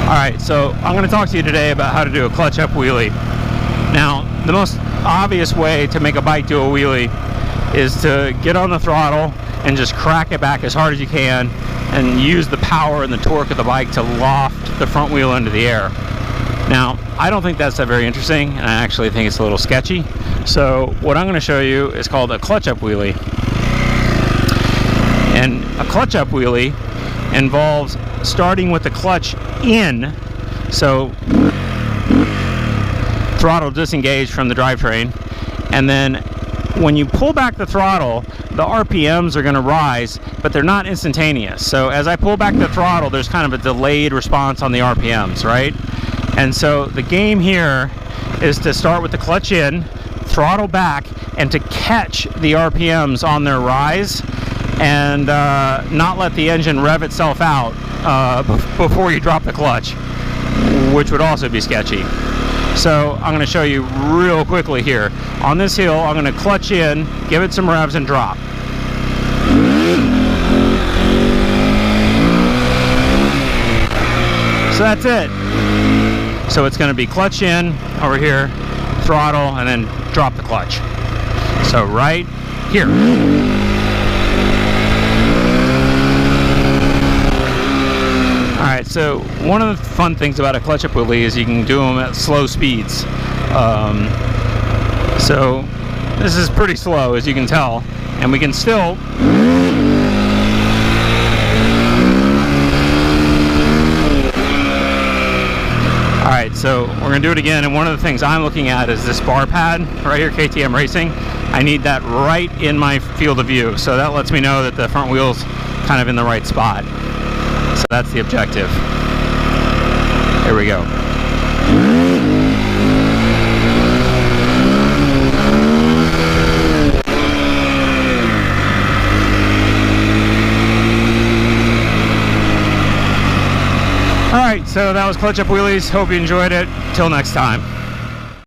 Alright, so I'm going to talk to you today about how to do a clutch up wheelie. Now, the most obvious way to make a bike do a wheelie is to get on the throttle and just crack it back as hard as you can and use the power and the torque of the bike to loft the front wheel into the air. Now, I don't think that's that very interesting, and I actually think it's a little sketchy. So what I'm going to show you is called a clutch up wheelie. And a clutch up wheelie involves starting with the clutch in, so throttle disengaged from the drivetrain, and then when you pull back the throttle, the RPMs are going to rise, but they're not instantaneous. So as I pull back the throttle, there's kind of a delayed response on the RPMs, right? And so the game here is to start with the clutch in, throttle back, and to catch the RPMs on their rise, and not let the engine rev itself out before you drop the clutch, which would also be sketchy. So I'm going to show you real quickly here. On this hill, I'm going to clutch in, give it some revs, and drop. So that's it. So it's going to be clutch in over here, throttle, and then drop the clutch. So right here. Alright, so one of the fun things about a clutch up wheelie is you can do them at slow speeds. So this is pretty slow, as you can tell, and we can still Alright, so we're going to do it again, and one of the things I'm looking at is this bar pad right here, KTM Racing. I need that right in my field of view, so that lets me know that the front wheel's kind of in the right spot. So that's the objective. Here we go. Alright, so that was clutch up wheelies. Hope you enjoyed it. Till next time.